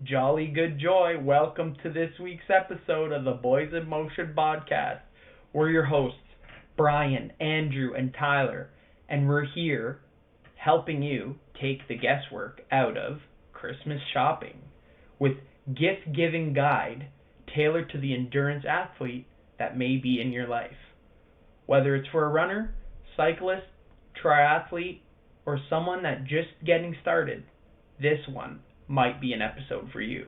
Jolly good joy. Welcome to this week's episode of the Boys in Motion podcast. We're your hosts, Brian, Andrew, and Tyler, and we're here helping you take the guesswork out of Christmas shopping with gift-giving guide tailored to the endurance athlete that may be in your life. Whether it's for a runner, cyclist, triathlete, or someone that just getting started, this one might be an episode for you.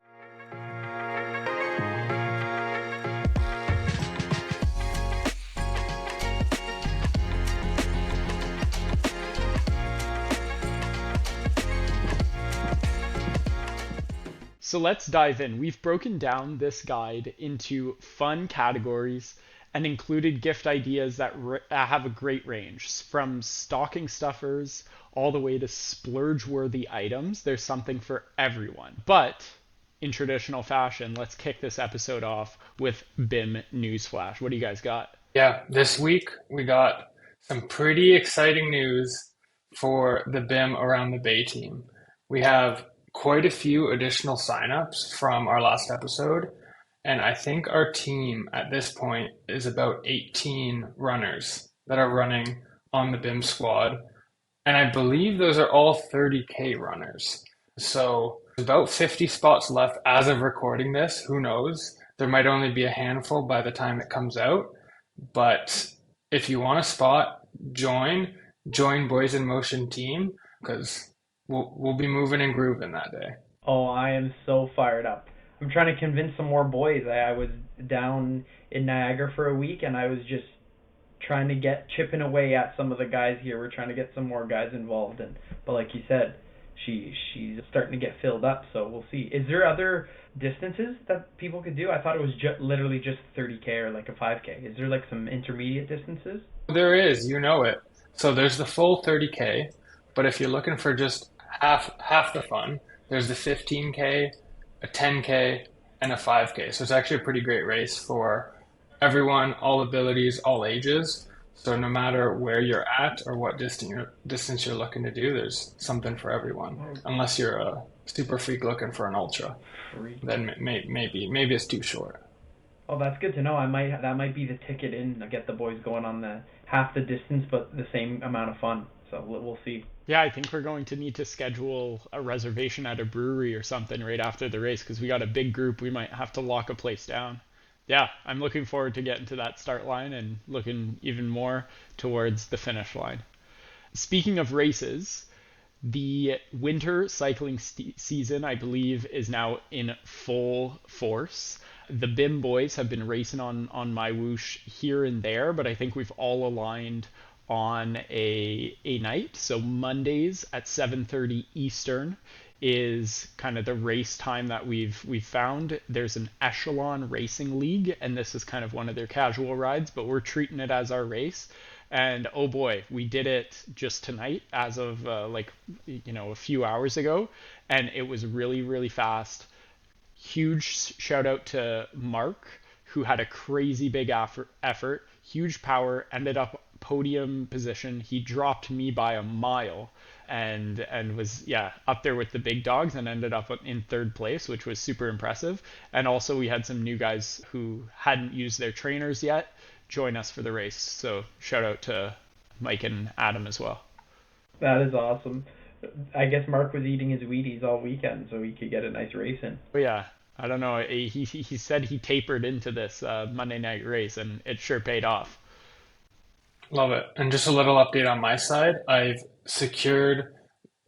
So let's dive in. We've broken down this guide into fun categories and included gift ideas that have a great range, from stocking stuffers all the way to splurge-worthy items. There's something for everyone. But in traditional fashion, let's kick this episode off with BIM Newsflash. What do you guys got? Yeah, this week we got some pretty exciting news for the BIM Around the Bay team. We have quite a few additional signups from our last episode, and I think our team at this point is about 18 runners that are running on the BIM squad. And I believe those are all 30K runners. So about 50 spots left as of recording this. Who knows? There might only be a handful by the time it comes out. But if you want a spot, join Boys in Motion team, because we'll be moving and grooving that day. Oh, I am so fired up. I'm trying to convince some more boys. I was down in Niagara for a week, and I was just trying to chipping away at some of the guys here. We're trying to get some more guys involved, but like you said, she's starting to get filled up. So we'll see. Is there other distances that people could do? I thought it was literally just 30K or like a 5K. Is there like some intermediate distances? There is, you know it. So there's the full 30K, but if you're looking for just half the fun, there's the 15K, a 10K, and a 5K. So it's actually a pretty great race for everyone, all abilities, all ages. So no matter where you're at or what distance you're looking to do, there's something for everyone. Unless you're a super freak looking for an ultra, then maybe it's too short. Oh, that's good to know. That might be the ticket in to get the boys going on the half the distance, but the same amount of fun. So we'll see. Yeah, I think we're going to need to schedule a reservation at a brewery or something right after the race, because we got a big group. We might have to lock a place down. Yeah, I'm looking forward to getting to that start line and looking even more towards the finish line. Speaking of races, the winter cycling season, I believe, is now in full force. The BIM boys have been racing on my whoosh here and there, but I think we've all aligned on a night. So Mondays at 7:30 Eastern is kind of the race time that we've found. There's an Echelon Racing League, and this is kind of one of their casual rides, but we're treating it as our race. And oh boy, we did it just tonight as of a few hours ago, and it was really, really fast. Huge shout out to Mark, who had a crazy big effort, huge power, ended up podium position. He dropped me by a mile and was up there with the big dogs and ended up in third place, which was super impressive. And also we had some new guys who hadn't used their trainers yet join us for the race. So shout out to Mike and Adam as well. That is awesome. I guess Mark was eating his Wheaties all weekend so he could get a nice race in. But yeah, I don't know. He said he tapered into this Monday night race, and it sure paid off. Love it. And just a little update on my side. I've secured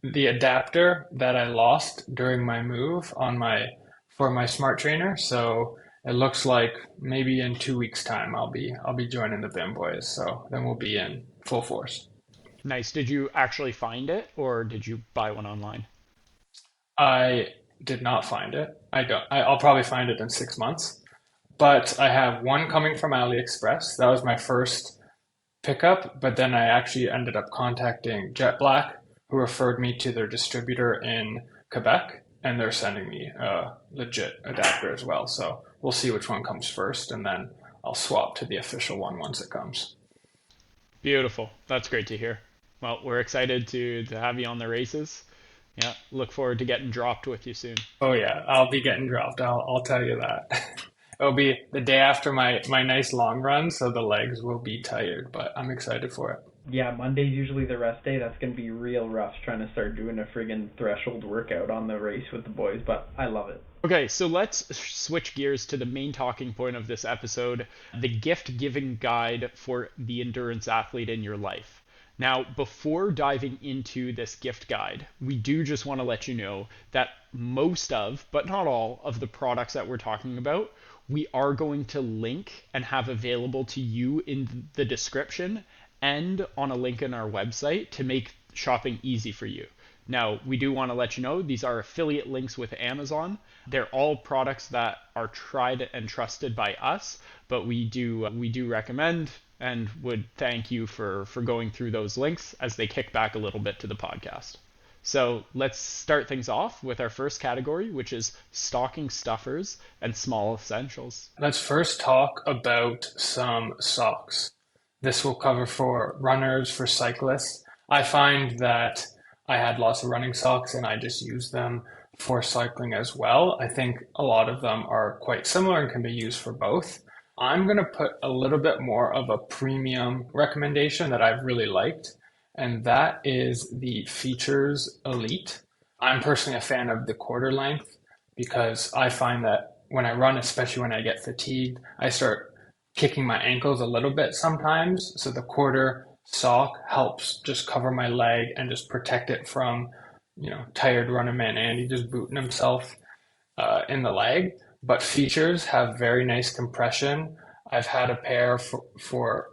the adapter that I lost during my move for my smart trainer. So it looks like maybe in 2 weeks' time I'll be joining the BIM boys. So then we'll be in full force. Nice. Did you actually find it, or did you buy one online? I did not find it. I'll probably find it in 6 months. But I have one coming from AliExpress. That was my first pickup, but then I actually ended up contacting Jet Black, who referred me to their distributor in Quebec, and they're sending me a legit adapter as well. So we'll see which one comes first, and then I'll swap to the official one once it comes. Beautiful. That's great to hear. Well, we're excited to have you on the races. Yeah, look forward to getting dropped with you soon. Oh yeah, I'll be getting dropped. I'll tell you that. It'll be the day after my nice long run, so the legs will be tired, but I'm excited for it. Yeah, Monday's usually the rest day. That's gonna be real rough trying to start doing a friggin' threshold workout on the race with the boys, but I love it. Okay, so let's switch gears to the main talking point of this episode, the gift giving guide for the endurance athlete in your life. Now, before diving into this gift guide, we do just want to let you know that most of, but not all, of the products that we're talking about, we are going to link and have available to you in the description and on a link in our website to make shopping easy for you. Now, we do want to let you know these are affiliate links with Amazon. They're all products that are tried and trusted by us, but we do recommend and would thank you for going through those links as they kick back a little bit to the podcast. So let's start things off with our first category, which is stocking stuffers and small essentials. Let's first talk about some socks. This will cover for runners, for cyclists. I find that I had lots of running socks and I just use them for cycling as well. I think a lot of them are quite similar and can be used for both. I'm going to put a little bit more of a premium recommendation that I've really liked, and that is the Features Elite. I'm personally a fan of the quarter length because I find that when I run, especially when I get fatigued, I start kicking my ankles a little bit sometimes. So the quarter sock helps just cover my leg and just protect it from, tired running man Andy just booting himself in the leg. But Features have very nice compression. I've had a pair for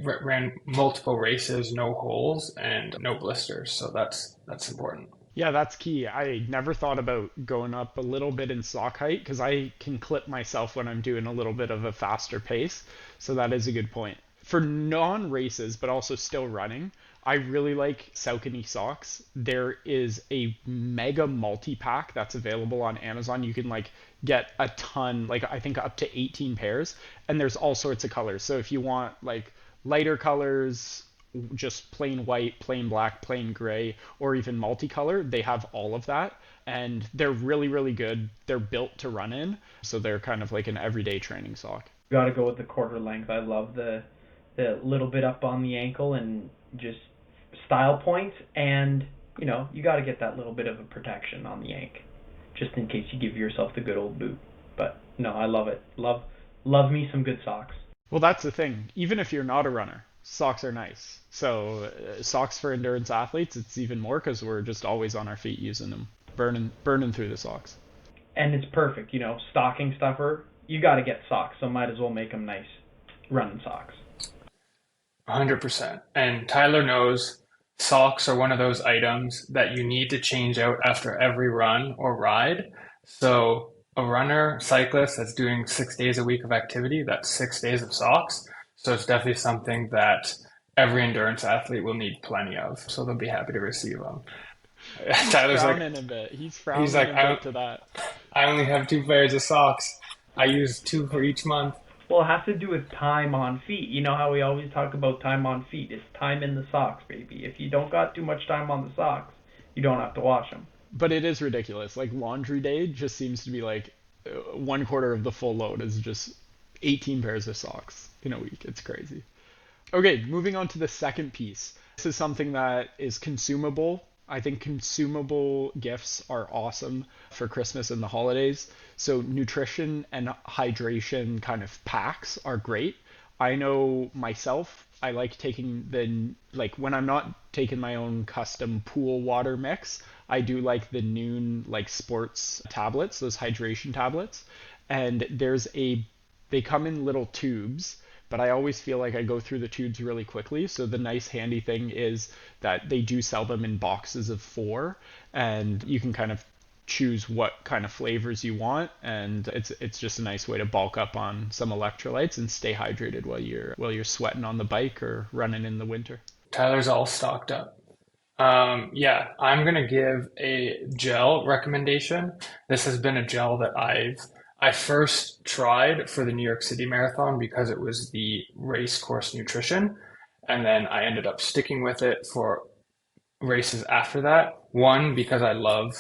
ran multiple races, no holes and no blisters. So that's important. Yeah, that's key. I never thought about going up a little bit in sock height because I can clip myself when I'm doing a little bit of a faster pace. So that is a good point. For non-races, but also still running, I really like Saucony socks. There is a mega multi-pack that's available on Amazon. You can get a ton, I think up to 18 pairs, and there's all sorts of colors. So if you want lighter colors, just plain white, plain black, plain gray, or even multicolor, they have all of that. And they're really, really good. They're built to run in. So they're kind of like an everyday training sock. Got to go with the quarter length. I love the little bit up on the ankle and just style points, and you got to get that little bit of a protection on the ankle just in case you give yourself the good old boot. But no, I love it. Love me some good socks. Well, that's the thing. Even if you're not a runner, socks are nice. So socks for endurance athletes, it's even more because we're just always on our feet using them, burning through the socks. And it's perfect, stocking stuffer. You got to get socks, so might as well make them nice running socks. 100%. And Tyler knows socks are one of those items that you need to change out after every run or ride. So a runner, cyclist that's doing 6 days a week of activity, that's 6 days of socks. So it's definitely something that every endurance athlete will need plenty of. So they'll be happy to receive them. Tyler's frowning a bit. He's frowning a bit to that. I only have 2 pairs of socks. I use 2 for each month. Well, it has to do with time on feet. You know how we always talk about time on feet? It's time in the socks, baby. If you don't got too much time on the socks, you don't have to wash them. But it is ridiculous. Laundry day just seems to be 1/4 of the full load is just 18 pairs of socks in a week. It's crazy. Okay, moving on to the second piece. This is something that is consumable. I think consumable gifts are awesome for Christmas and the holidays. So nutrition and hydration kind of packs are great. I know myself, I like taking when I'm not taking my own custom pool water mix, I do like the Noon sports tablets, those hydration tablets. And they come in little tubes, but I always feel like I go through the tubes really quickly. So the nice handy thing is that they do sell them in boxes of 4, and you can kind of choose what kind of flavors you want, and it's just a nice way to bulk up on some electrolytes and stay hydrated while you're sweating on the bike or running in the winter. Tyler's all stocked up. Yeah, I'm gonna give a gel recommendation. This has been a gel that I first tried for the New York City Marathon because it was the race course nutrition, and then I ended up sticking with it for races after that. One, because I love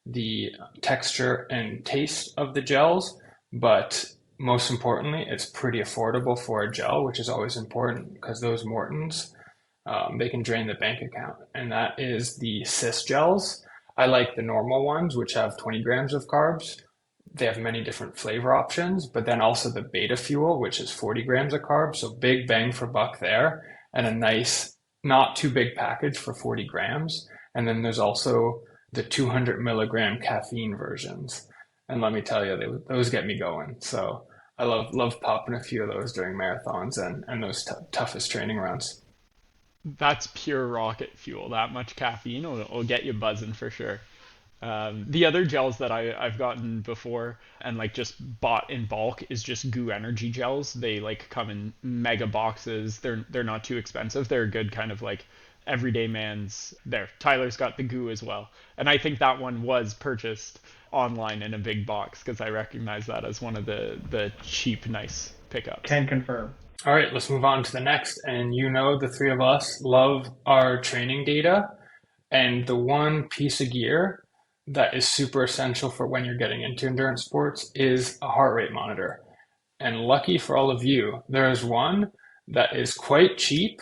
the texture and taste of the gels, but most importantly, it's pretty affordable for a gel, which is always important because those Mortons, they can drain the bank account. And that is the Cis gels. I like the normal ones, which have 20 grams of carbs. They have many different flavor options, but then also the Beta Fuel, which is 40 grams of carbs. So big bang for buck there, and a nice, not too big package for 40 grams. And then there's also the 200 milligram caffeine versions. And let me tell you, those get me going. So I love popping a few of those during marathons and those toughest training runs. That's pure rocket fuel. That much caffeine will get you buzzing for sure. The other gels that I've gotten before and like just bought in bulk is just Goo Energy gels. They like come in mega boxes. They're not too expensive. They're a good kind of like everyday man's. There, Tyler's got the Goo as well, and I think that one was purchased online in a big box because I recognize that as one of the cheap, nice pickups. Can confirm. All right, let's move on to the next. And the three of us love our training data. And the one piece of gear that is super essential for when you're getting into endurance sports is a heart rate monitor. And lucky for all of you, there is one that is quite cheap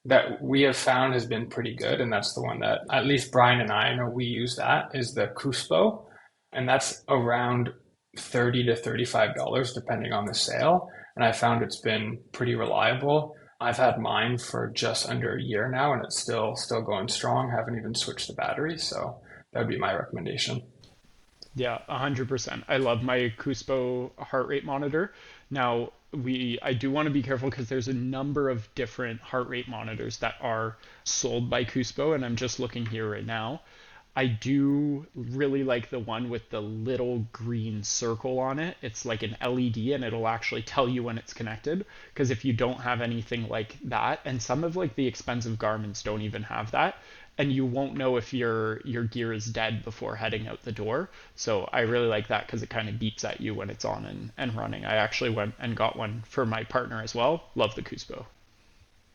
that we have found has been pretty good. And that's the one that at least Brian and I know we use, that is the Cuspo. And that's around $30 to $35 depending on the sale. And I found it's been pretty reliable. I've had mine for just under a year now, and it's still going strong. Haven't even switched the battery, so that would be my recommendation. Yeah, 100%. I love my Cuspo heart rate monitor. Now, I do want to be careful because there's a number of different heart rate monitors that are sold by Cuspo, and I'm just looking here right now. I do really like the one with the little green circle on it. It's like an LED and it'll actually tell you when it's connected. Because if you don't have anything like that, and some of like the expensive Garmin's don't even have that, and you won't know if your gear is dead before heading out the door. So I really like that because it kind of beeps at you when it's on and running. I actually went and got one for my partner as well. Love the Cuspo.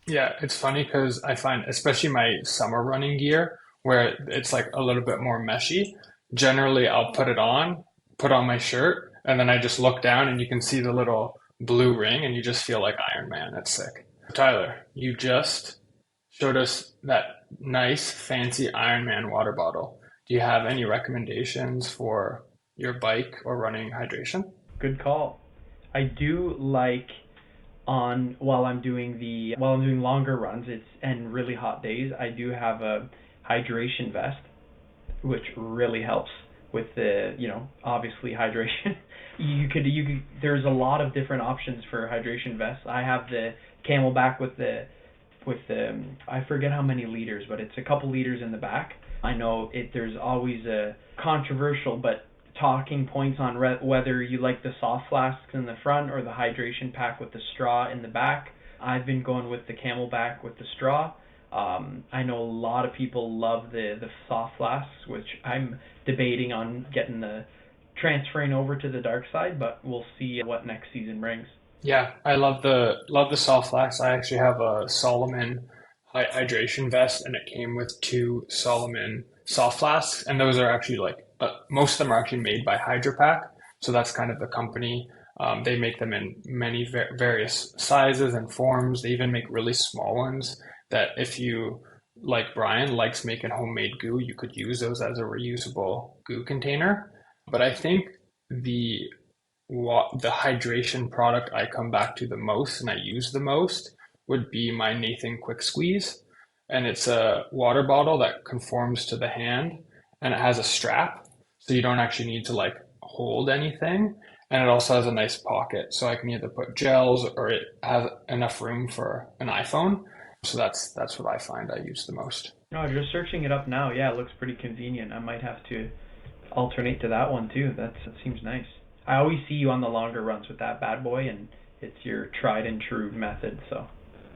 Yeah, it's funny because I find, especially my summer running gear, where it's like a little bit more meshy, generally I'll put on my shirt, and then I just look down and you can see the little blue ring and you just feel like Iron Man. That's sick. Tyler, you just showed us that nice, fancy Iron Man water bottle. Do you have any recommendations for your bike or running hydration? Good call. I do like while I'm doing longer runs, and really hot days, I do have a hydration vest, which really helps with the, obviously hydration. There's a lot of different options for hydration vests. I have the Camelback with the I forget how many liters, but it's a couple liters in the back. I know there's always a controversial but talking points on whether you like the soft flasks in the front or the hydration pack with the straw in the back. I've been going with the Camelback with the straw. I know a lot of people love the soft flasks, which I'm debating on transferring over to the dark side, but we'll see what next season brings. Yeah, I love the soft flasks. I actually have a Solomon hydration vest, and it came with two Solomon soft flasks, and those are actually most of them are actually made by Hydro Pack, so that's kind of the company. They make them in many various sizes and forms. They even make really small ones that if you, like Brian, likes making homemade goo, you could use those as a reusable goo container. But I think the the hydration product I come back to the most and I use the most would be my Nathan Quick Squeeze. And it's a water bottle that conforms to the hand, and it has a strap. So you don't actually need to hold anything. And it also has a nice pocket. So I can either put gels, or it has enough room for an iPhone. So that's what I find I use the most. No, just searching it up now. Yeah, it looks pretty convenient. I might have to alternate to that one too. That seems nice. I always see you on the longer runs with that bad boy, and it's your tried and true method, so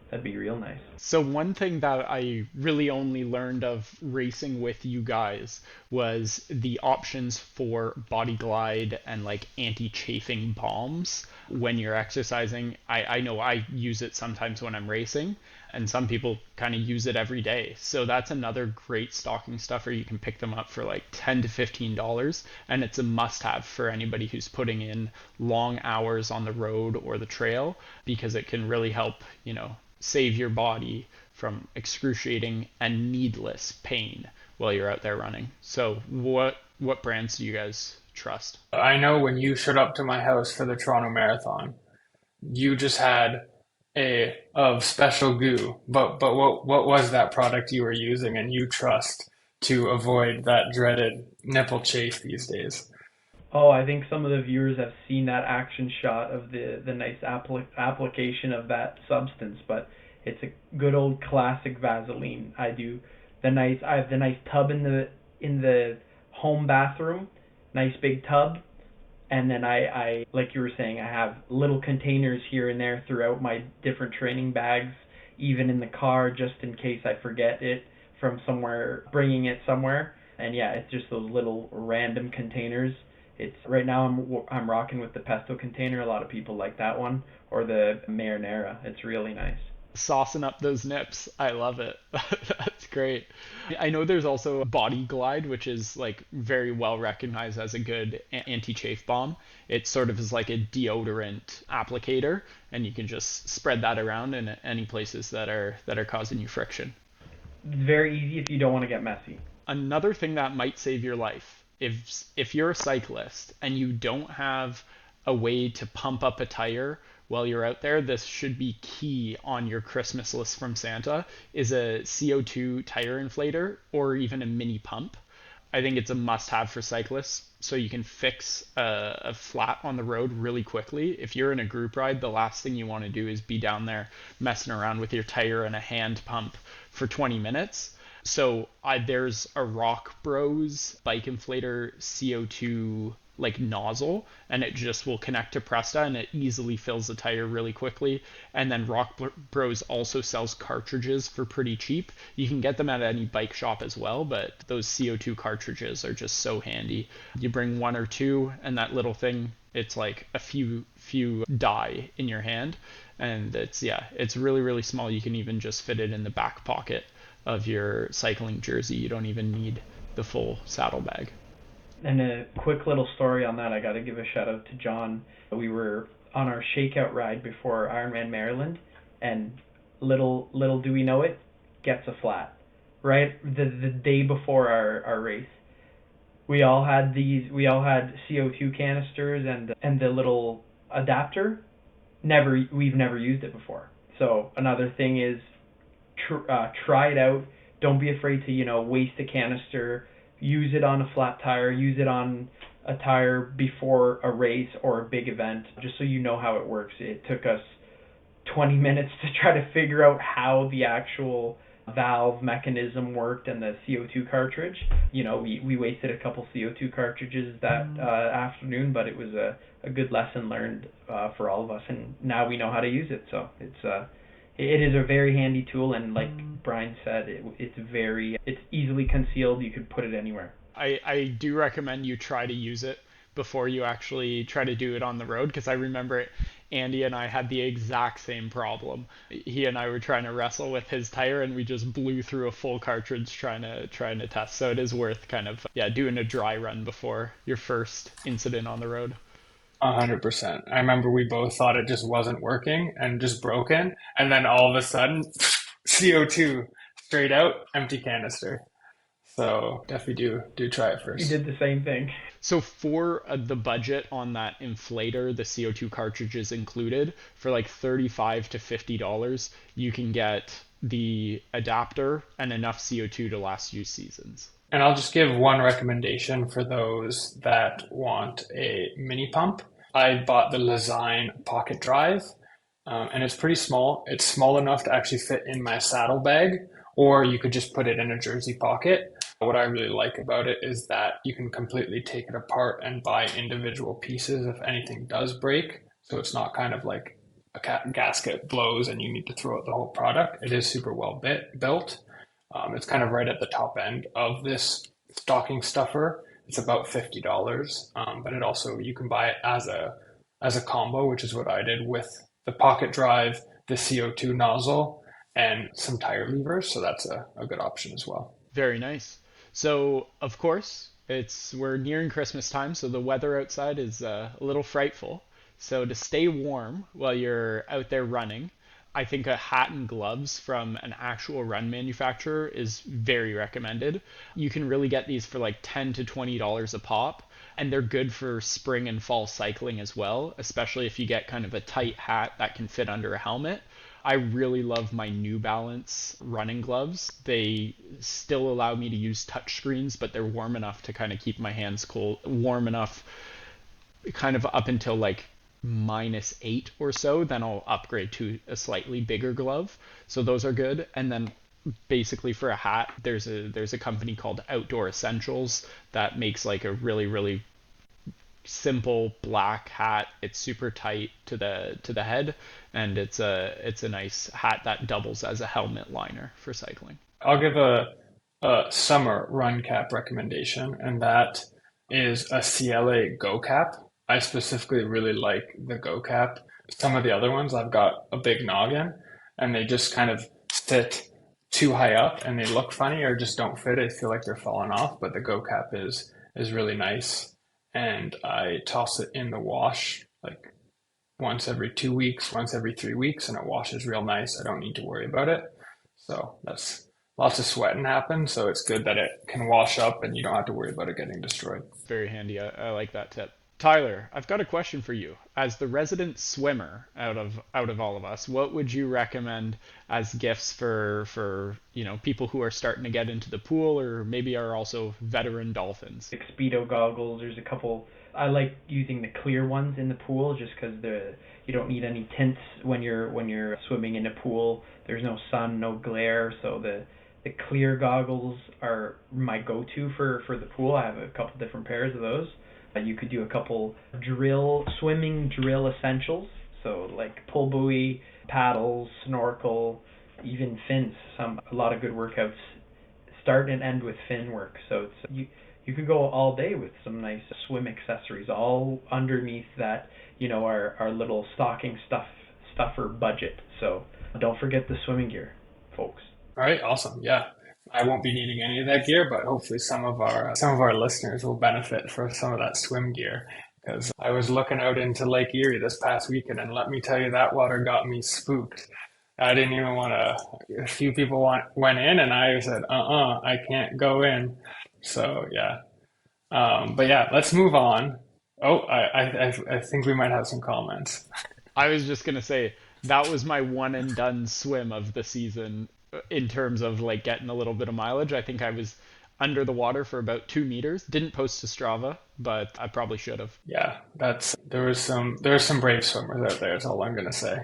that'd be real nice. So one thing that I really only learned of racing with you guys was the options for Body Glide and anti-chafing balms when you're exercising. I know I use it sometimes when I'm racing, and some people kind of use it every day. So that's another great stocking stuffer. You can pick them up for like $10 to $15, and it's a must-have for anybody who's putting in long hours on the road or the trail, because it can really help, save your body from excruciating and needless pain while you're out there running. So what brands do you guys trust? I know when you showed up to my house for the Toronto Marathon, you just had a of special goo. But what was that product you were using and you trust to avoid that dreaded nipple chafe these days? Oh, I think some of the viewers have seen that action shot of the nice application of that substance, but it's a good old classic Vaseline. I have the nice tub in the home bathroom, nice big tub, and then I like you were saying, I have little containers here and there throughout my different training bags, even in the car, just in case I forget it from somewhere, bringing it somewhere. And yeah, it's just those little random containers. It's right now I'm rocking with the pesto container. A lot of people like that one, or the marinara. It's really nice. Saucing up those nips. I love it. That's great. I know there's also Body Glide, which is like very well recognized as a good anti-chafe balm. It sort of is like a deodorant applicator, and you can just spread that around in any places that are causing you friction. Very easy if you don't want to get messy. Another thing that might save your life, if you're a cyclist and you don't have a way to pump up a tire while you're out there, this should be key on your Christmas list from Santa, is a CO2 tire inflator or even a mini pump. I think it's a must-have for cyclists, so you can fix a flat on the road really quickly. If you're in a group ride, the last thing you want to do is be down there messing around with your tire and a hand pump for 20 minutes. So there's a Rock Bros bike inflator CO2 like nozzle, and it just will connect to Presta, and it easily fills the tire really quickly. And then Rock Bros also sells cartridges for pretty cheap. You can get them at any bike shop as well, but those CO2 cartridges are just so handy. You bring one or two, and that little thing, it's like a few die in your hand, and it's really, really small. You can even just fit it in the back pocket of your cycling jersey. You don't even need the full saddlebag. And a quick little story on that, I got to give a shout out to John. We were on our shakeout ride before Ironman Maryland, and little do we know it, gets a flat. Right, the day before our race, we all had CO2 canisters and the little adapter. We've never used it before. So another thing is try it out. Don't be afraid to waste a canister. Use it on a flat tire, use it on a tire before a race or a big event, just so you know how it works. It took us 20 minutes to try to figure out how the actual valve mechanism worked and the CO2 cartridge. We wasted a couple CO2 cartridges that afternoon, but it was a good lesson learned for all of us, and now we know how to use it. So it is a very handy tool, and like Brian said, it's easily concealed. You could put it anywhere. I do recommend you try to use it before you actually try to do it on the road, because I remember Andy and I had the exact same problem. He and I were trying to wrestle with his tire, and we just blew through a full cartridge trying to test. So it is worth kind of doing a dry run before your first incident on the road. 100%. I remember we both thought it just wasn't working and just broken, and then all of a sudden, CO2 straight out, empty canister. So definitely do try it We first. did the same thing. So for the budget on that inflator, the CO2 cartridges included, for like $35 to $50, you can get the adapter and enough CO2 to last you seasons. And I'll just give one recommendation for those that want a mini pump. I bought the Lezyne Pocket Drive, and it's pretty small. It's small enough to actually fit in my saddlebag, or you could just put it in a jersey pocket. What I really like about it is that you can completely take it apart and buy individual pieces if anything does break. So it's not kind of like a gasket blows and you need to throw out the whole product. It is super well built. It's kind of right at the top end of this stocking stuffer. It's about $50, but it also, you can buy it as a combo, which is what I did with the pocket drive, the CO2 nozzle, and some tire levers. So that's a good option as well. Very nice. So, of course, we're nearing Christmas time, so the weather outside is a little frightful. So to stay warm while you're out there running, I think a hat and gloves from an actual run manufacturer is very recommended. You can really get these for like $10 to $20 a pop, and they're good for spring and fall cycling as well, especially if you get kind of a tight hat that can fit under a helmet. I really love my New Balance running gloves. They still allow me to use touch screens, but they're warm enough to kind of keep my hands cool, warm enough kind of up until like -8 or so. Then I'll upgrade to a slightly bigger glove. So those are good. And then basically for a hat, there's a company called Outdoor Essentials that makes like a really simple black hat. It's super tight to the head, and it's a nice hat that doubles as a helmet liner for cycling. I'll give a summer run cap recommendation, and that is a CLA Go Cap. I specifically really like the Go Cap. Some of the other ones, I've got a big noggin, and they just kind of sit too high up, and they look funny or just don't fit. I feel like they're falling off, but the Go Cap is really nice, and I toss it in the wash like once every 2 weeks, once every 3 weeks, and it washes real nice. I don't need to worry about it. So that's lots of sweating happens. So it's good that it can wash up and you don't have to worry about it getting destroyed. Very handy. I like that tip. Tyler, I've got a question for you. As the resident swimmer out of all of us, what would you recommend as gifts for people who are starting to get into the pool or maybe are also veteran dolphins? Like speedo goggles. There's a couple. I like using the clear ones in the pool just because you don't need any tints when you're swimming in a pool. There's no sun, no glare, so the clear goggles are my go-to for the pool. I have a couple different pairs of those. You could do a couple swimming drill essentials, so like pull buoy, paddles, snorkel, even fins. A lot of good workouts start and end with fin work. So you could go all day with some nice swim accessories, all underneath that, our little stocking stuffer budget. So don't forget the swimming gear, folks. All right, awesome. Yeah. I won't be needing any of that gear, but hopefully some of our listeners will benefit from some of that swim gear. Because I was looking out into Lake Erie this past weekend, and let me tell you, that water got me spooked. I didn't even want to. A few people went in, and I said, I can't go in. So yeah, but yeah, let's move on. Oh, I think we might have some comments. I was just gonna say that was my one and done swim of the season in terms of like getting a little bit of mileage. I think I was under the water for about 2 meters. Didn't post to Strava, but I probably should have. Yeah, there are some brave swimmers out there. Is all I'm gonna say.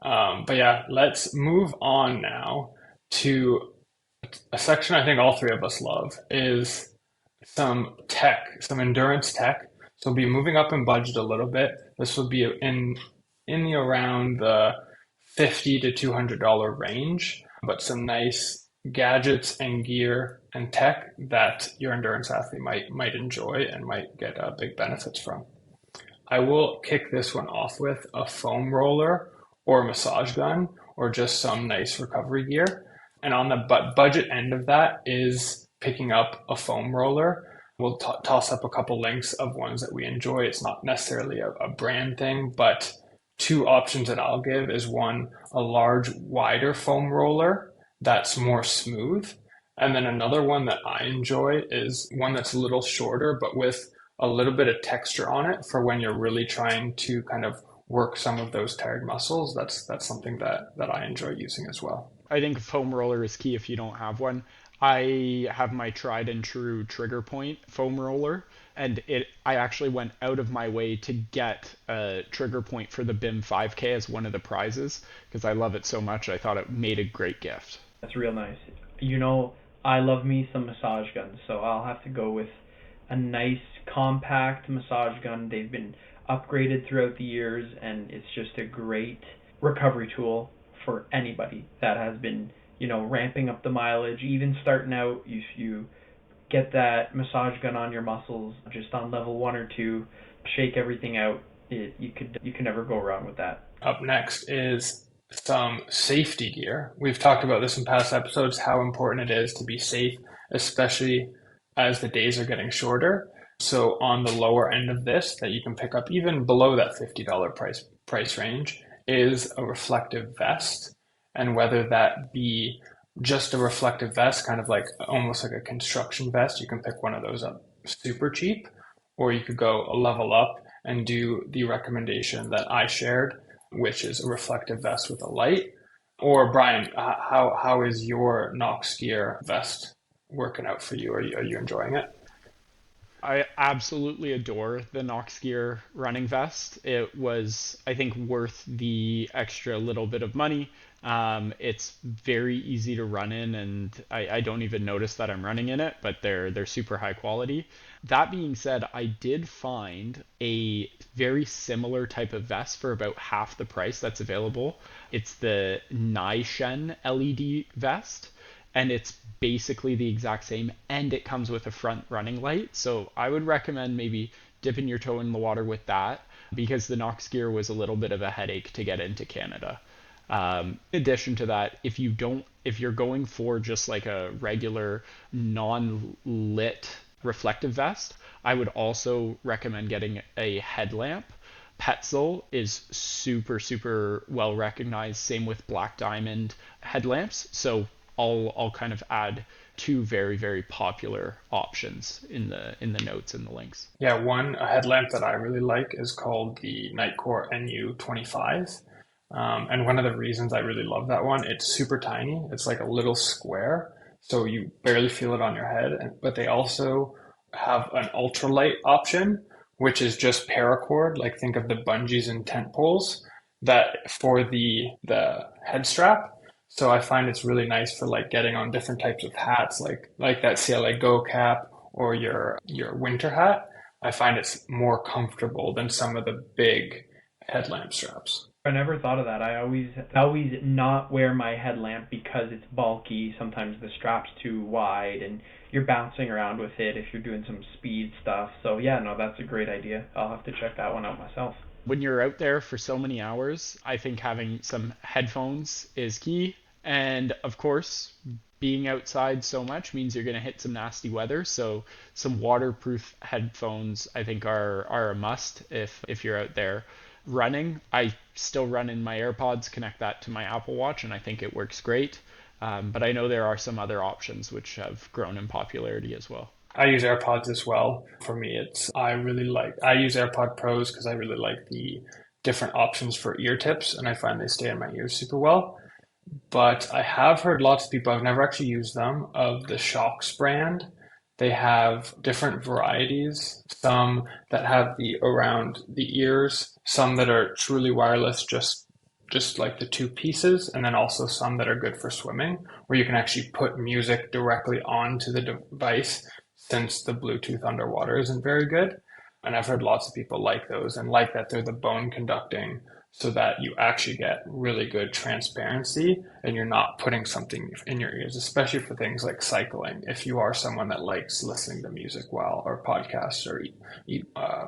But yeah, let's move on now to a section I think all three of us love is some tech, some endurance tech. So we'll be moving up in budget a little bit. This will be in the around the $50 to $200 range, but some nice gadgets and gear and tech that your endurance athlete might enjoy and might get big benefits from. I will kick this one off with a foam roller or a massage gun or just some nice recovery gear. And on the budget end of that is picking up a foam roller. We'll toss up a couple links of ones that we enjoy. It's not necessarily a brand thing, but two options that I'll give is one, a large, wider foam roller that's more smooth. And then another one that I enjoy is one that's a little shorter, but with a little bit of texture on it for when you're really trying to kind of work some of those tired muscles. That's something that I enjoy using as well. I think foam roller is key if you don't have one. I have my tried and true Trigger Point foam roller, and I actually went out of my way to get a Trigger Point for the BIM 5K as one of the prizes because I love it so much. I thought it made a great gift. That's real nice. I love me some massage guns, so I'll have to go with a nice compact massage gun. They've been upgraded throughout the years, and it's just a great recovery tool for anybody that has been, ramping up the mileage, even starting out. If you get that massage gun on your muscles, just on level 1 or 2, shake everything out. You can never go wrong with that. Up next is some safety gear. We've talked about this in past episodes, how important it is to be safe, especially as the days are getting shorter. So on the lower end of this, that you can pick up even below that $50 price range, is a reflective vest. And whether that be just a reflective vest, kind of like almost like a construction vest, you can pick one of those up super cheap, or you could go a level up and do the recommendation that I shared, which is a reflective vest with a light. Or Brian, how is your Nox Gear vest working out for you? Are you enjoying it? I absolutely adore the Nox Gear running vest. It was, I think, worth the extra little bit of money. It's very easy to run in, and I don't even notice that I'm running in it, but they're super high quality. That being said, I did find a very similar type of vest for about half the price that's available. It's the Nishen LED vest, and it's basically the exact same, and it comes with a front running light. So I would recommend maybe dipping your toe in the water with that, because the Nox Gear was a little bit of a headache to get into Canada. In addition to that, if you're going for just like a regular non-lit reflective vest, I would also recommend getting a headlamp. Petzl is super, super well recognized. Same with Black Diamond headlamps. So I'll kind of add two very, very popular options in the notes and the links. Yeah, a headlamp that I really like is called the Nightcore NU25. And one of the reasons I really love that one, it's super tiny. It's like a little square, so you barely feel it on your head. But they also have an ultralight option, which is just paracord. Like think of the bungees and tent poles that for the head strap. So I find it's really nice for like getting on different types of hats, like that CLA Go cap or your winter hat. I find it's more comfortable than some of the big headlamp straps. I never thought of that. I always not wear my headlamp because it's bulky. Sometimes the strap's too wide and you're bouncing around with it if you're doing some speed stuff. So yeah, no, that's a great idea. I'll have to check that one out myself. When you're out there for so many hours, I think having some headphones is key. And of course, being outside so much means you're going to hit some nasty weather. So some waterproof headphones, I think, are a must if you're out there running. I still run in my AirPods, connect that to my Apple Watch, and I think it works great. But I know there are some other options which have grown in popularity as well. I use AirPods as well. For me, I use AirPod Pros because I really like the different options for ear tips, and I find they stay in my ears super well. But I have heard lots of people, I've never actually used them, of the Shocks brand. They have different varieties, some that have the around the ears, some that are truly wireless, just like the two pieces, and then also some that are good for swimming, where you can actually put music directly onto the device since the Bluetooth underwater isn't very good. And I've heard lots of people like those and like that they're the bone conducting so that you actually get really good transparency and you're not putting something in your ears, especially for things like cycling. If you are someone that likes listening to music while, or podcasts or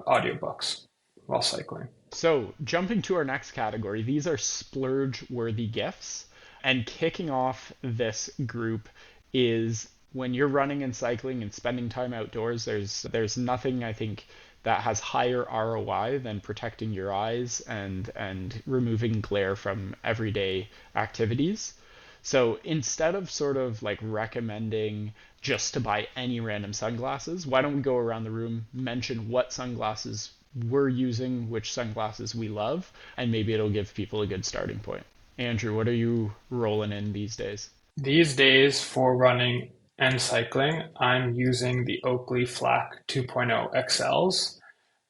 audiobooks while cycling. So, jumping to our next category, these are splurge-worthy gifts. And kicking off this group is when you're running and cycling and spending time outdoors, there's nothing I think that has higher ROI than protecting your eyes and removing glare from everyday activities. So instead of sort of like recommending just to buy any random sunglasses, why don't we go around the room, mention what sunglasses we're using, which sunglasses we love, and maybe it'll give people a good starting point. Andrew, what are you rolling in these days? These days for running and cycling, I'm using the Oakley Flak 2.0 XLs.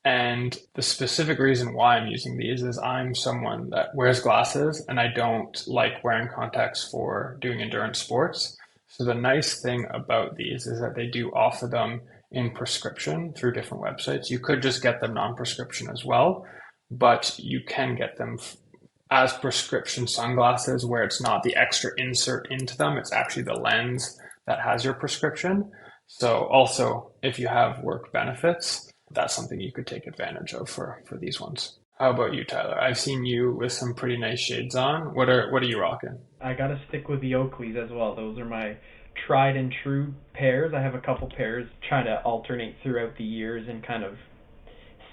And the specific reason why I'm using these is I'm someone that wears glasses and I don't like wearing contacts for doing endurance sports. So the nice thing about these is that they do offer them in prescription through different websites. You could just get them non-prescription as well, but you can get them as prescription sunglasses where it's not the extra insert into them, it's actually the lens that has your prescription. So also, if you have work benefits, that's something you could take advantage of for these ones. How about you, Tyler? I've seen you with some pretty nice shades on. What are you rocking? I gotta stick with the Oakleys as well. Those are my tried and true pairs. I have a couple pairs, trying to alternate throughout the years and kind of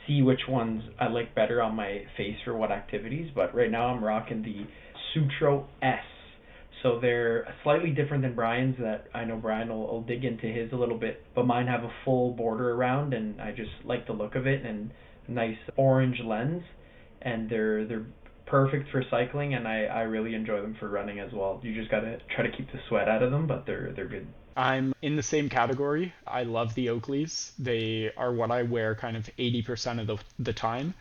see which ones I like better on my face for what activities. But right now I'm rocking the Sutro S. So they're slightly different than Brian's. That I know Brian will dig into his a little bit, but mine have a full border around, and I just like the look of it, and a nice orange lens, and they're perfect for cycling, and I really enjoy them for running as well. You just gotta try to keep the sweat out of them, but they're good. I'm in the same category. I love the Oakleys. They are what I wear kind of 80% of the time.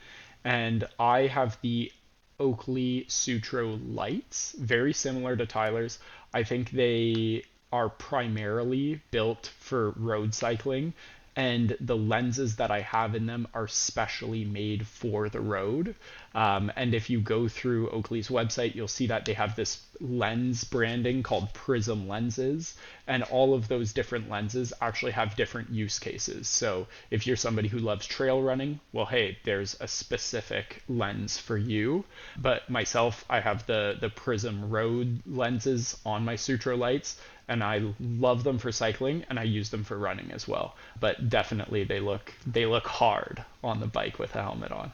And I have the Oakley Sutro lights, very similar to Tyler's. I think they are primarily built for road cycling, and the lenses that I have in them are specially made for the road. And if you go through Oakley's website, you'll see that they have this lens branding called Prism lenses, and all of those different lenses actually have different use cases. So if you're somebody who loves trail running, well, hey, there's a specific lens for you. But myself, I have the Prism Road lenses on my Sutro lights, and I love them for cycling, and I use them for running as well. But definitely they look hard on the bike with a helmet on.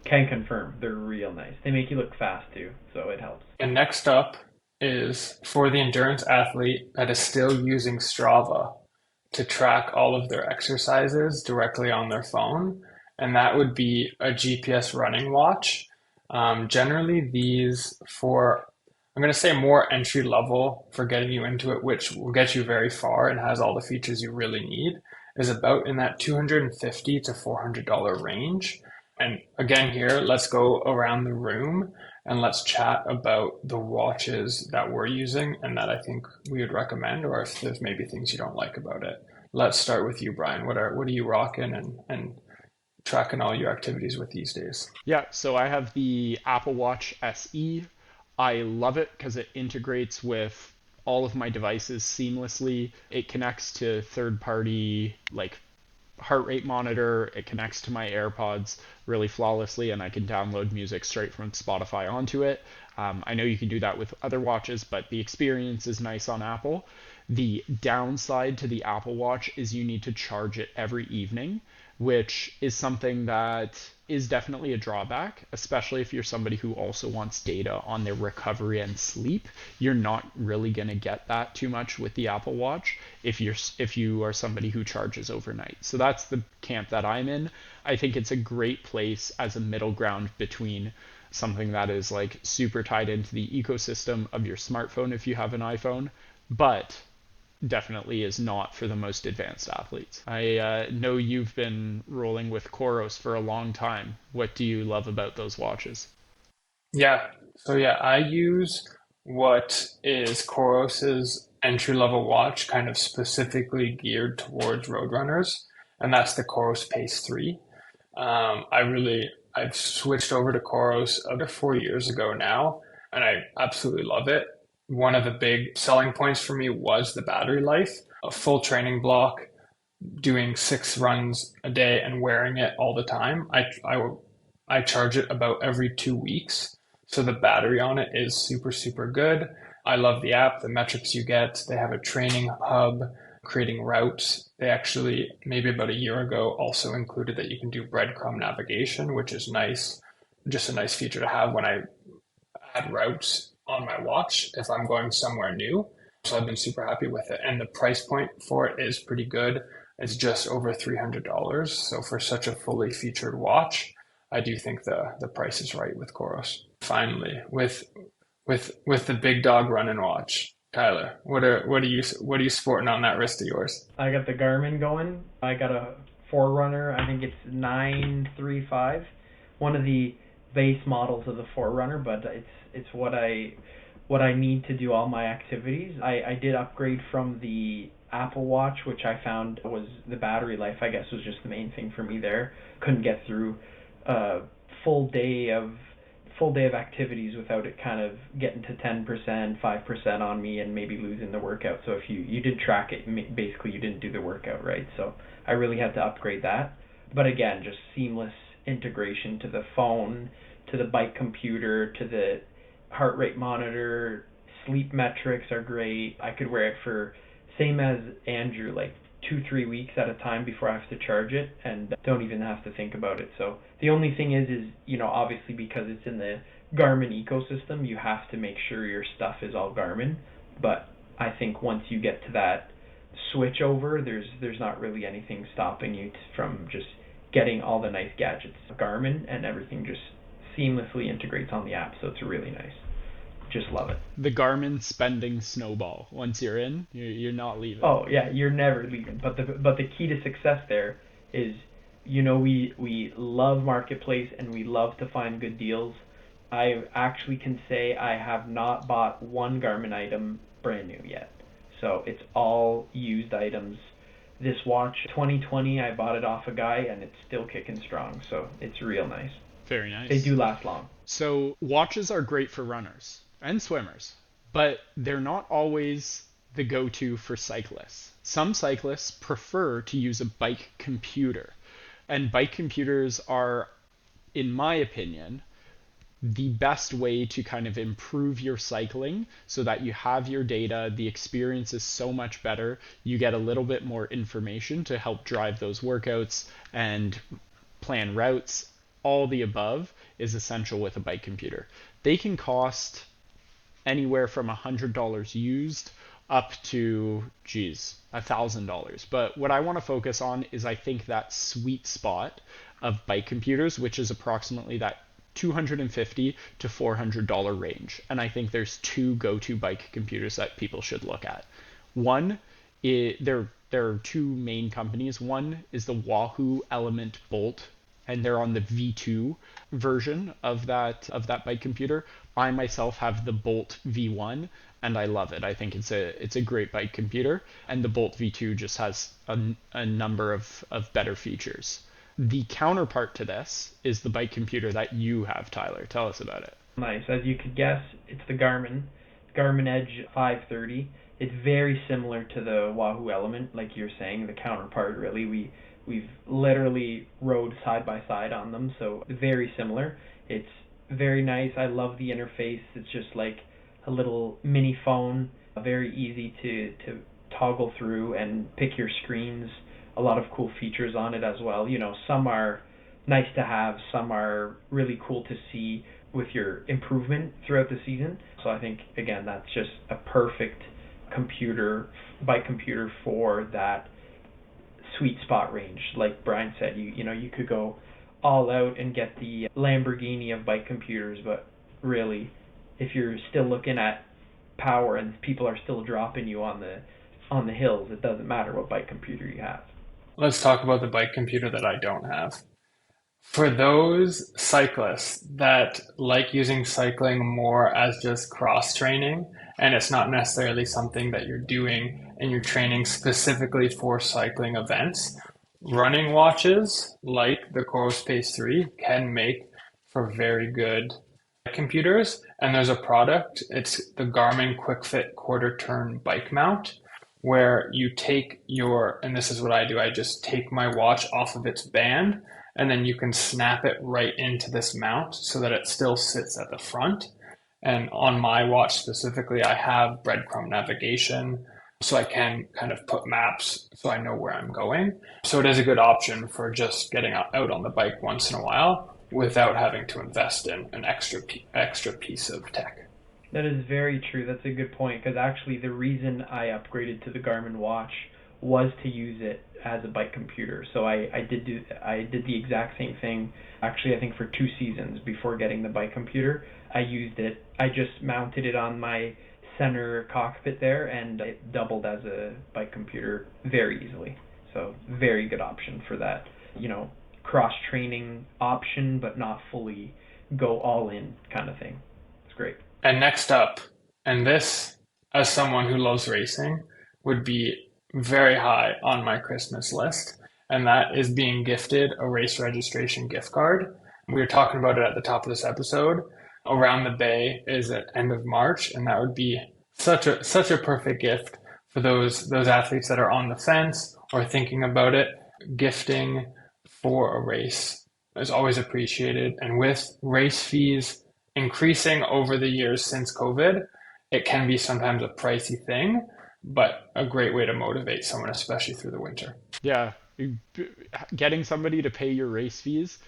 Can confirm they're real nice. They make you look fast too, so it helps. And next up is for the endurance athlete that is still using Strava to track all of their exercises directly on their phone, and that would be a GPS running watch. Generally, these for I'm going to say more entry level for getting you into it, which will get you very far and has all the features you really need, is about in that $250 to $400 range. And again, here, let's go around the room and let's chat about the watches that we're using and that I think we would recommend, or if there's maybe things you don't like about it. Let's start with you, Brian. What are you rocking and tracking all your activities with these days? Yeah, so I have the Apple Watch SE. I love it because it integrates with all of my devices seamlessly. It connects to third party like heart rate monitor. It connects to my AirPods really flawlessly, and I can download music straight from Spotify onto it. I know you can do that with other watches, but the experience is nice on Apple. The downside to the Apple Watch is you need to charge it every evening, which is something that is definitely a drawback, especially if you're somebody who also wants data on their recovery and sleep. You're not really going to get that too much with the Apple Watch if you are somebody who charges overnight. So that's the camp that I'm in. I think it's a great place as a middle ground between something that is like super tied into the ecosystem of your smartphone if you have an iPhone, but definitely is not for the most advanced athletes. I know you've been rolling with Koros for a long time. What do you love about those watches? Yeah. So yeah, I use what is Koros's entry level watch, kind of specifically geared towards road runners, and that's the Koros Pace 3. I've switched over to Koros about 4 years ago now, and I absolutely love it. One of the big selling points for me was the battery life. A full training block, doing 6 runs a day and wearing it all the time. I charge it about every 2 weeks. So the battery on it is super, super good. I love the app, the metrics you get. They have a training hub, creating routes. They actually, maybe about a year ago, also included that you can do breadcrumb navigation, which is nice. Just a nice feature to have when I add routes on my watch if I'm going somewhere new. So I've been super happy with it. And the price point for it is pretty good. It's just over $300. So for such a fully featured watch, I do think the price is right with Koros. Finally, with the big dog running watch, Tyler, what are you sporting on that wrist of yours? I got the Garmin going. I got a Forerunner. I think it's 935. One of the base models of the Forerunner, but it's what I need to do all my activities. I did upgrade from the Apple Watch, which I found was the battery life, I guess, was just the main thing for me there. Couldn't get through a full day of activities without it kind of getting to 10%, 5% on me and maybe losing the workout. So if you did track it, basically you didn't do the workout, right? So I really had to upgrade that. But again, just seamless integration to the phone, to the bike computer, to the heart rate monitor. Sleep metrics are great. I could wear it for, same as Andrew, like 2-3 weeks at a time before I have to charge it and don't even have to think about it. So the only thing is obviously because it's in the Garmin ecosystem, you have to make sure your stuff is all Garmin. But I think once you get to that switch over, there's not really anything stopping you from just getting all the nice gadgets Garmin, and everything just seamlessly integrates on the app. So it's really nice. Just love it. The Garmin spending snowball. Once you're in, you're not leaving. Oh yeah, you're never leaving. But the key to success there is, we love marketplace and we love to find good deals. I actually can say I have not bought one Garmin item brand new yet. So it's all used items. This watch, 2020, I bought it off a guy and it's still kicking strong. So it's real nice. Very nice. They do last long. So watches are great for runners and swimmers, but they're not always the go-to for cyclists. Some cyclists prefer to use a bike computer, and bike computers are, in my opinion, the best way to kind of improve your cycling so that you have your data, the experience is so much better, you get a little bit more information to help drive those workouts and plan routes. All the above is essential with a bike computer. They can cost anywhere from $100 used up to, $1,000. But what I want to focus on is, I think, that sweet spot of bike computers, which is approximately that $250 to $400 range. And I think there's two go-to bike computers that people should look at. One, there are two main companies. One is the Wahoo Element Bolt, and they're on the V2 version of that bike computer. I myself have the Bolt V1, and I love it. I think it's a great bike computer, and the Bolt V2 just has a number of better features. The counterpart to this is the bike computer that you have, Tyler. Tell us about it. Nice. As you could guess, it's the Garmin Edge 530. It's very similar to the Wahoo Element, like you're saying, the counterpart really. We've literally rode side by side on them, so very similar. It's very nice. I love the interface. It's just like a little mini phone, very easy to toggle through and pick your screens. A lot of cool features on it as well. Some are nice to have, some are really cool to see with your improvement throughout the season. So I think, again, that's just a perfect bike computer for that sweet spot range. Like Brian said, you could go all out and get the Lamborghini of bike computers, but really, if you're still looking at power and people are still dropping you on the hills, it doesn't matter what bike computer you have. Let's talk about the bike computer that I don't have. For those cyclists that like using cycling more as just cross training, and it's not necessarily something that you're doing and you're training specifically for cycling events, running watches like the Coro Space 3 can make for very good computers. And there's a product, it's the Garmin QuickFit quarter turn bike mount, where you take and this is what I do, I just take my watch off of its band, and then you can snap it right into this mount so that it still sits at the front. And on my watch specifically, I have breadcrumb navigation, so I can kind of put maps so I know where I'm going. So it is a good option for just getting out on the bike once in a while without having to invest in an extra piece of tech. That is very true. That's a good point, because actually the reason I upgraded to the Garmin watch was to use it as a bike computer. So I did the exact same thing. Actually, I think for 2 seasons before getting the bike computer, I used it. I just mounted it on my center cockpit there, and it doubled as a bike computer very easily. So very good option for that, cross training option, but not fully go all in kind of thing. It's great. And next up, and this, as someone who loves racing, would be very high on my Christmas list, and that is being gifted a race registration gift card. We were talking about it at the top of this episode. Around the Bay is at end of March, and that would be such a perfect gift for those athletes that are on the fence or thinking about it. Gifting for a race is always appreciated. And with race fees increasing over the years since COVID, it can be sometimes a pricey thing, but a great way to motivate someone, especially through the winter. Yeah, getting somebody to pay your race fees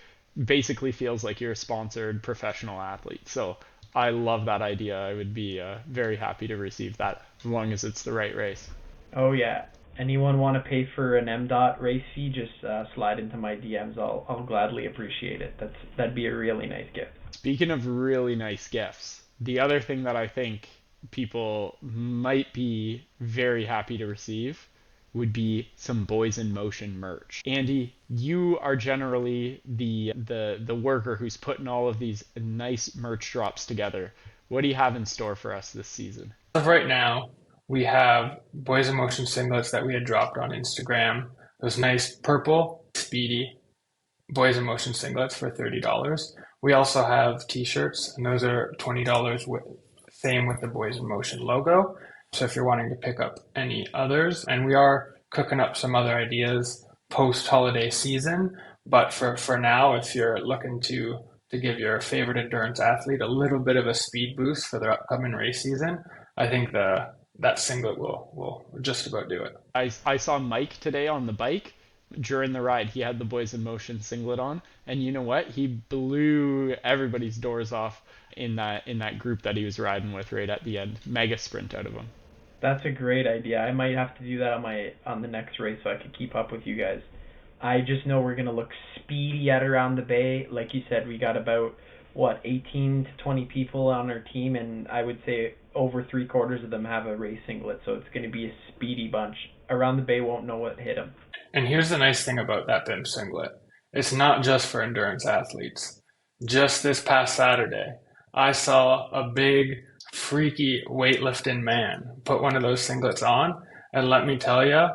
basically feels like you're a sponsored professional athlete. So I love that idea. I would be very happy to receive that as long as it's the right race. Oh yeah. Anyone want to pay for an MDOT race fee? Just slide into my DMs. I'll gladly appreciate it. That'd be a really nice gift. Speaking of really nice gifts, the other thing that I think people might be very happy to receive would be some Boys in Motion merch. Andy, you are generally the worker who's putting all of these nice merch drops together. What do you have in store for us this season? As of right now, we have Boys in Motion singlets that we had dropped on Instagram. Those nice purple, speedy Boys in Motion singlets for $30. We also have t-shirts, and those are $20 with same with the Boys in Motion logo. So if you're wanting to pick up any others, and we are cooking up some other ideas post-holiday season, but for now, if you're looking to give your favorite endurance athlete a little bit of a speed boost for their upcoming race season, I think that singlet will just about do it. I saw Mike today on the bike during the ride. He had the Boys in Motion singlet on, and you know what? He blew everybody's doors off in that group that he was riding with right at the end. Mega sprint out of him. That's a great idea. I might have to do that on the next race so I can keep up with you guys. I just know we're gonna look speedy at around the bay. Like you said, we got about 18 to 20 people on our team, and I would say over 3/4 of them have a race singlet. So it's gonna be a speedy bunch. Around the bay won't know what hit them. And here's the nice thing about that BIM singlet. It's not just for endurance athletes. Just this past Saturday, I saw a big, freaky weightlifting man put one of those singlets on. And let me tell you,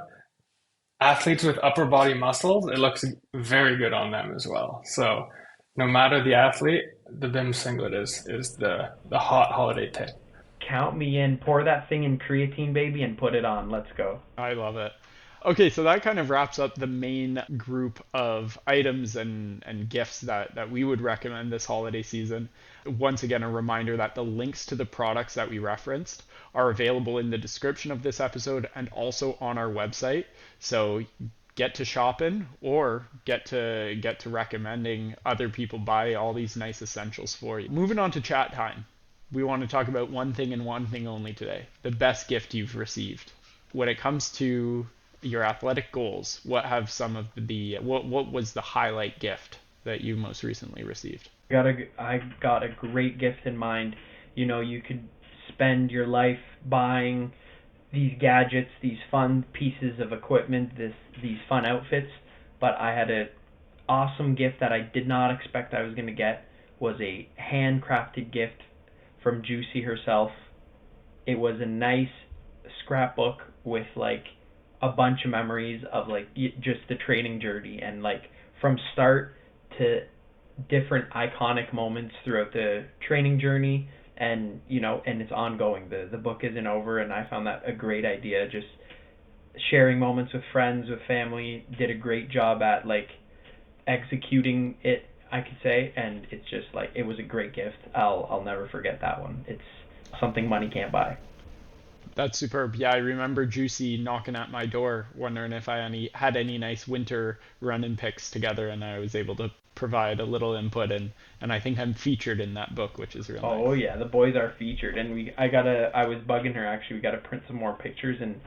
athletes with upper body muscles, it looks very good on them as well. So no matter the athlete, the BIM singlet is the hot holiday pick. Count me in. Pour that thing in creatine, baby, and put it on. Let's go. I love it. Okay, so that kind of wraps up the main group of items and gifts that we would recommend this holiday season. Once again, a reminder that the links to the products that we referenced are available in the description of this episode and also on our website. So get to shopping or get to recommending other people buy all these nice essentials for you. Moving on to chat time. We want to talk about one thing and one thing only today. The best gift you've received. When it comes to your athletic goals, what was the highlight gift that you most recently received? I got a great gift in mind. You know, you could spend your life buying these gadgets, these fun pieces of equipment, these fun outfits, but I had an awesome gift that I did not expect I was going to get. Was a handcrafted gift from Juicy herself. It was a nice scrapbook with like a bunch of memories of like just the training journey, and like from start to different iconic moments throughout the training journey, and and it's ongoing. The book isn't over, and I found that a great idea. Just sharing moments with friends, with family, did a great job at like executing it, I could say, and it's just like it was a great gift. I'll never forget that one. It's something money can't buy. That's superb. Yeah, I remember Juicy knocking at my door, wondering if I had any nice winter run-in picks together, and I was able to provide a little input, and I think I'm featured in that book, which is real nice. Oh yeah, the boys are featured, and I was bugging her actually. We gotta print some more pictures and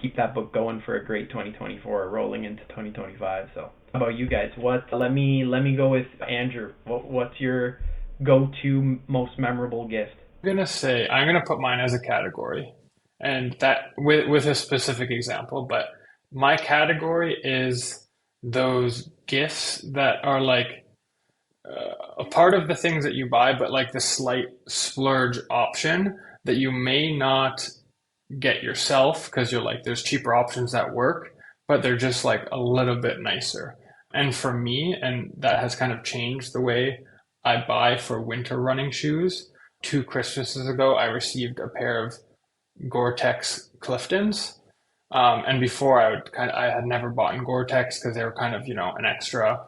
keep that book going for a great 2024, rolling into 2025. So, how about you guys? Let me go with Andrew. What's your go-to most memorable gift? I'm gonna put mine as a category, and that with a specific example, but my category is those gifts that are like a part of the things that you buy, but like the slight splurge option that you may not get yourself because you're like, there's cheaper options that work, but they're just like a little bit nicer. And for me, and that has kind of changed the way I buy for winter running shoes. 2 Christmases ago, I received a pair of Gore-Tex Cliftons. And before I had never bought in Gore-Tex because they were kind of, an extra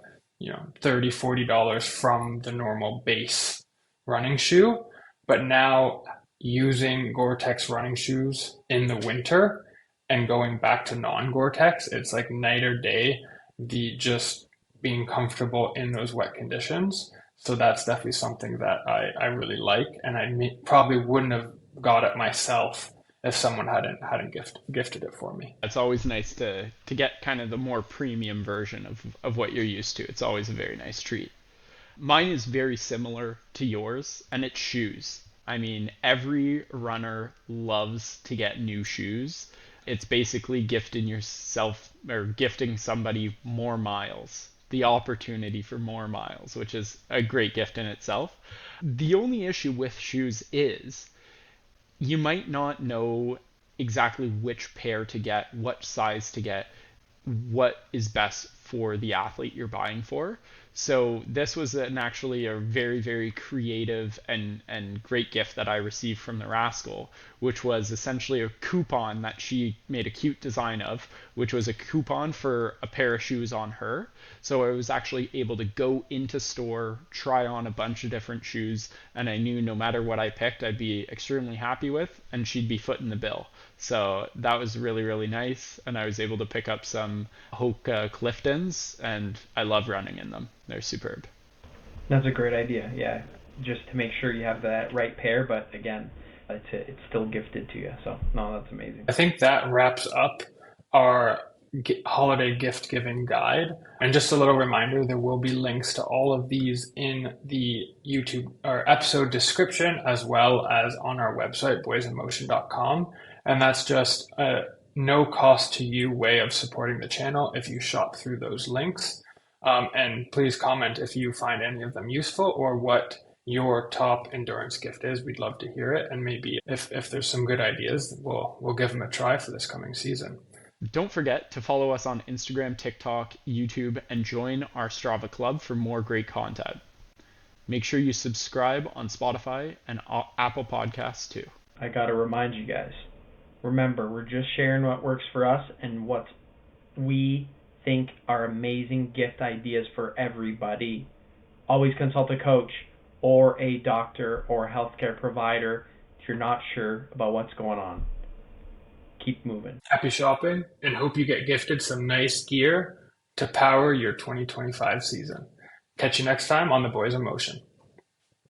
$30-$40 from the normal base running shoe. But now using Gore-Tex running shoes in the winter and going back to non-Gore-Tex, it's like night or day, the just being comfortable in those wet conditions. So that's definitely something that I really like, and probably wouldn't have got it myself if someone hadn't gifted it for me. It's always nice to get kind of the more premium version of what you're used to. It's always a very nice treat. Mine is very similar to yours, and it's shoes. I mean, every runner loves to get new shoes. It's basically gifting yourself or gifting somebody more miles, the opportunity for more miles, which is a great gift in itself. The only issue with shoes is you might not know exactly which pair to get, what size to get, what is best for the athlete you're buying for. So this was actually a very, very creative and great gift that I received from the Rascal, which was essentially a coupon that she made a cute design of, which was a coupon for a pair of shoes on her. So I was actually able to go into store, try on a bunch of different shoes, and I knew no matter what I picked, I'd be extremely happy with, and she'd be footing the bill. So that was really, really nice, and I was able to pick up some Hoka Cliftons, and I love running in them. They're superb. That's a great idea. Yeah, just to make sure you have that right pair, but again, it's still gifted to you. So no, that's amazing. I think that wraps up our holiday gift giving guide. And just a little reminder, there will be links to all of these in the YouTube or episode description, as well as on our website, boysinmotion.com. And that's just a no cost to you way of supporting the channel if you shop through those links. And please comment if you find any of them useful or what your top endurance gift is. We'd love to hear it. And maybe if there's some good ideas, we'll give them a try for this coming season. Don't forget to follow us on Instagram, TikTok, YouTube, and join our Strava Club for more great content. Make sure you subscribe on Spotify and Apple Podcasts too. I got to remind you guys, remember, we're just sharing what works for us and what we think are amazing gift ideas for everybody. Always consult a coach or a doctor or a healthcare provider if you're not sure about what's going on. Keep moving. Happy shopping, and hope you get gifted some nice gear to power your 2025 season. Catch you next time on The Boys in Motion.